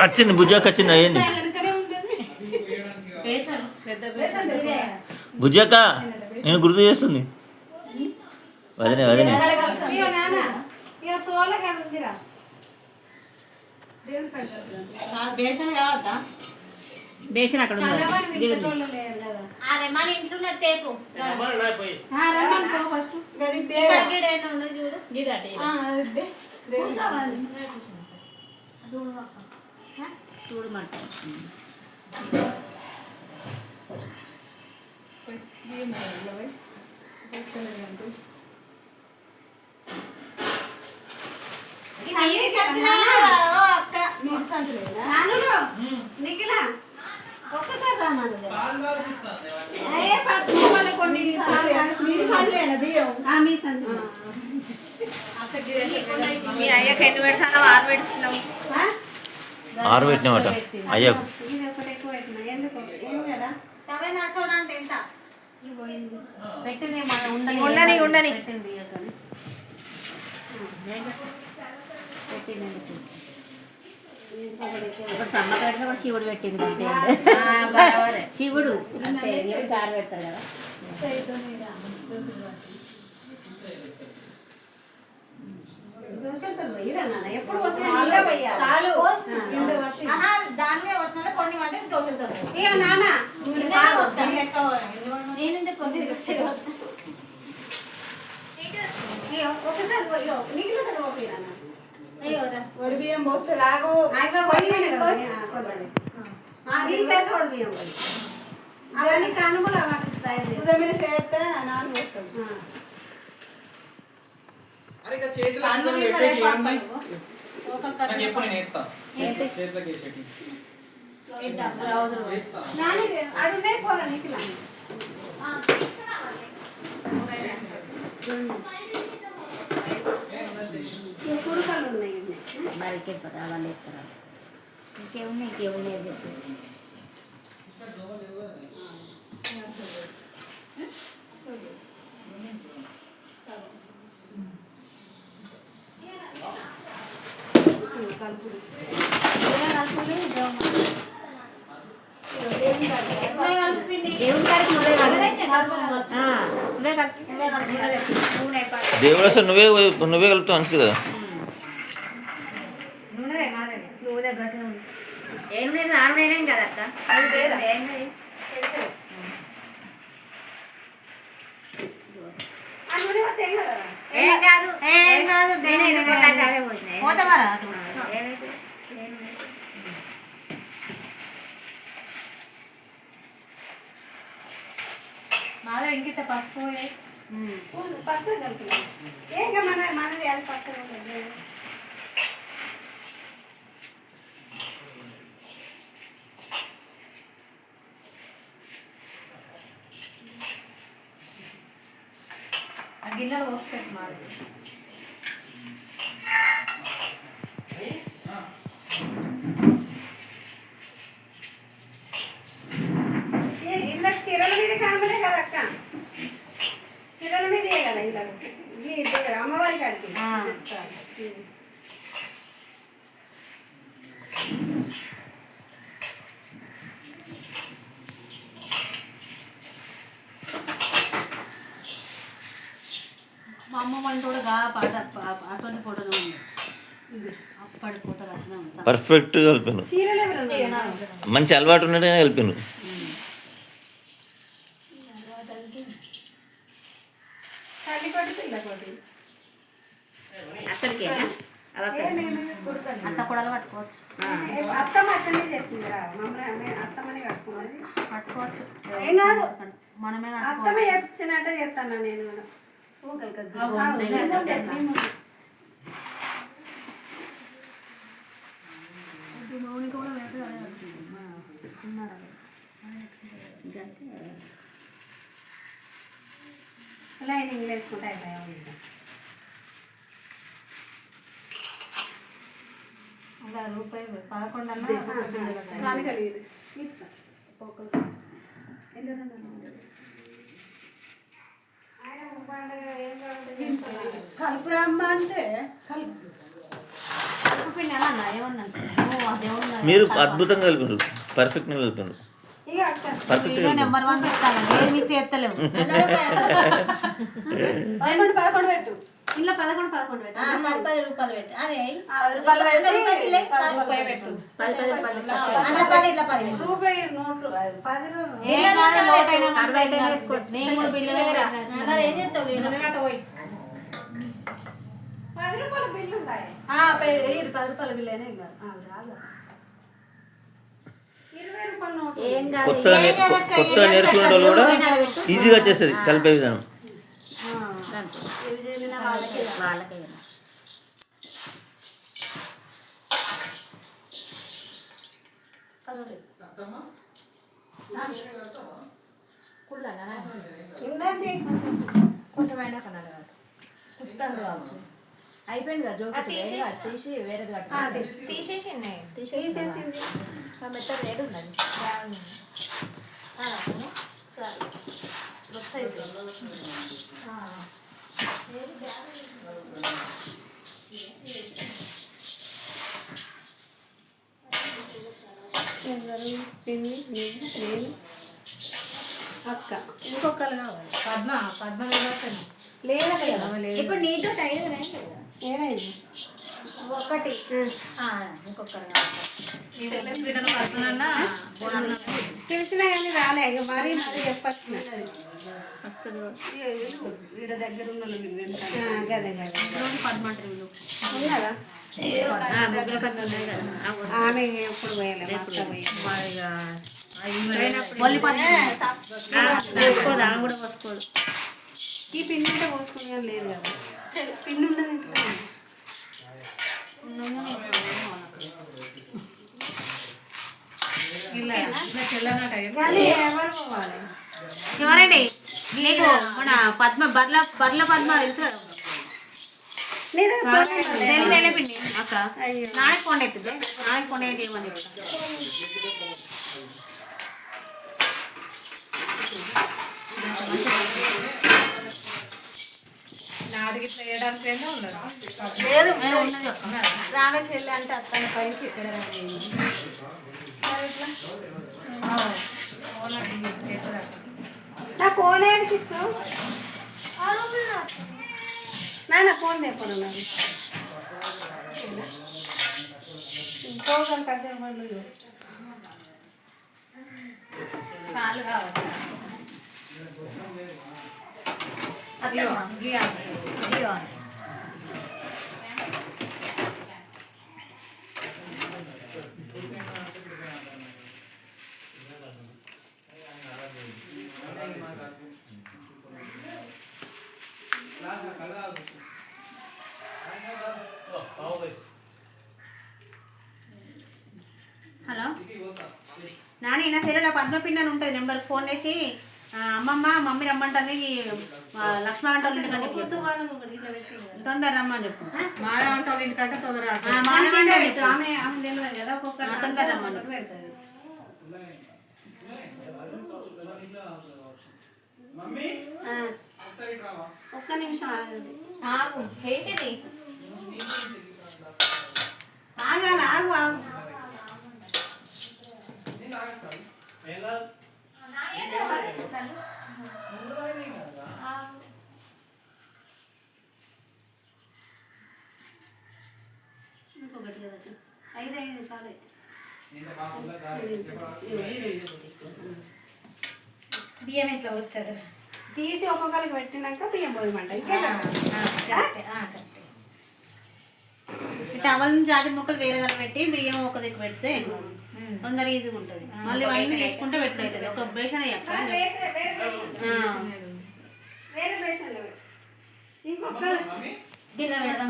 వచ్చింది బుజ్జాక వచ్చింది అయ్యింది బుజ్జాక నేను గుర్తు చేస్తుంది వదిలే వదిలే బేషన్ అక్కడ మన ఇంట్లో తేపు చూడమంట ఒక్కసారి రామాను మీ అయ్యకి ఎన్ని పెడతాను 6 పెడుతున్నావు 6 పెట్టినామట అయ్యకు ఇది ఒకటి ఎక్కువ పెట్టినా ఎందుకు ఏం కదా తవే నర్సోడా అంటే ఎంత పెట్టింది ఉండని ఉండని శివుడు పెట్టింది శివుడు కారు పెడతారు కదా ఎప్పుడు దానిమే వస్తున్నా కొన్ని అంటే దోశలతో ఒడి బియ్యం పోతే లాగు అవన్నీ కనుమలు పూజ మీద చేస్తే నాలుగు వేస్తాం అడుగునే పోరా నీకు కుడుకలు ఉన్నాయి బయటకి వాళ్ళు ఎత్తారు ఇంకేమున్నాయి చెప్పి దేవుడు అసలు నువ్వే కలుపుతావు అంతే కదా ఏం లేదు ఆరునైనా కదా అక్క ఏం కాదు బాగా ఇంకిత పసుపు పసుపు కలిపి ఏం మనది అది పసుపు ఆ గిన్నెలు పోస్తాయి మాది చీరల మీద కనబడే కదా అక్క చీరల మీద కదా ఇలా అమ్మవారి కాడికి మా అమ్మ వంట కూడా పాట అటువంటి ఫోటోలు ఉంది అప్పటి ఫోటోలు అట్లా ఉంది పర్ఫెక్ట్ కలిపాను మంచి అలవాటు ఉన్నట్టే కలిపాను అక్కడికేనా అంత కూడా పట్టుకోవచ్చు అత్తమ్మ అట్టనే చేస్తుంది అత్తమ్మని కట్టుకోవాలి పట్టుకోవచ్చు ఏం కాదు మనమే అత్తమ్మ చెప్పినట్టే చేస్తాను నేను లైనింగ్ వేసుకుంటే అయిపోయాయి రూపాయి 11 ఆయన పండుగ ఏం కావాలి కలుపురమ్మ అంటే పిండి అన్నా ఏమన్నా మీరు అద్భుతంగా కలిపారు, పర్ఫెక్ట్గా కలిపారు, ఇక అక్క పర్ఫెక్ట్గా వీడియో కలిపారు. నెంబర్ 1 పెట్టాలి, ఏం మిస్ చేస్తలేవు. 11 పెట్టు ఇంట్లో 11 పెట్టు. 10 రూపాయలు పెట్టు. అదే 10 రూపాయలు పెట్టి 10 రూపాయలు పెట్టు. 10 అట్లా 10 ఇట్లా 10 రూపాయి నోట్లు 10 ఏం కాదు, నోట్ అయినా మంచిదే, ఏం కాదు. నేను కూడా బిల్లు మరి ఏం చేస్తావు? 10 రూపాయల బిల్లు ఉంటాయి. 10 రూపాయల బిల్లు అయినా ఏం కాదు. 20 రూపాయల నోటు. ఏం కాదు. కొత్తగా నేర్చుకునే వాళ్ళు కూడా ఈజీగా వచ్చేస్తుంది కలిపే విధానం. ఇవి చేసిన వాళ్ళకే ఉన్నది కొంచెం అయినా కన్నాడు కూర్చుంది కావచ్చు. అయిపోయింది కదా జోకి తీసి వేరేది కట్టు. తీసేసింది. తీసేసింది. మెత్తగా రేటు ఉన్నది ఎవరు? పిన్ని, నేను, అక్క. ఇంకొకరు కావాలి. పద్మ లేదా కదా ఇప్పుడు నీతో టైం ఏమైంది? ఒకటి ఇంకొకరు తెలిసినా కానీ రాలే ఇక మరీ చెప్పచ్చు. వీడ దగ్గర ఉన్న గదే గదే పద్మంటారు ఉన్నదా? ఆమె ఎప్పుడు పోయాలి? కూడా పోసుకోదు. ఈ పిండి అంటే పోసుకుని కానీ లేదు కదా. పిండి ఉన్నది ఇంట్లో. కానీ ఎవరు పోవాలి? ఎవరండి నీకు మన పద్మ బర్ల పద్మ తెలుసు కదా? నేను తెలిపిండి అక్క. నాளைக்கு ఫోన్ ఎత్తుదే, నాளைக்கு ఫోన్ ఏంటి ఏమని చెప్తా. లేదు రాగా చెల్లి అంటే అత్తని పైకి ఇక్కడ నా ఫోన్ ఏడికి ఇష్టం? నా ఫోన్ తెప్పను నాకు పోగలు కజ్జల పండ్లు చాలు కావచ్చు. హలో నాని, నా సెల్లులో పద్మపిండి అని ఉంటుంది నెంబర్, ఫోన్ చేసి అమ్మమ్మ మమ్మీ రమ్మంటుంది లక్ష్మ గంట తొందర రమ్మని చెప్పు. మాధవంట ఇంటికంటే తొందర ఆమె తెలియదు కదా, ఒక్కొక్క తొందర రమ్మని పెడతారు. ఒక్క నిమిషం ఆగండి. ఆగు ఏంటిది? ఆగాలి, ఆగు ఆగు. ఇంకొకటి కదా 5 నిమిషాలే. బియ్యం ఇట్లా వస్తుంది. తీసి ఒక్కొక్కరికి పెట్టినాక బియ్యం పోయమంట. ఇట్లా అవల్ నుంచి జాకెట్ ముక్కలు వేరే దాన్ని పెట్టి బియ్యం ఒక దిక్కు పెడితే తొందర ఈజీగా ఉంటుంది. మళ్ళీ అవన్నీ తీసుకుంటే పెట్టవుతుంది. ఒక బేషన్ అయ్యాక వేరే బేషన్లో ఇంకొక గిన్నె పెడదాం.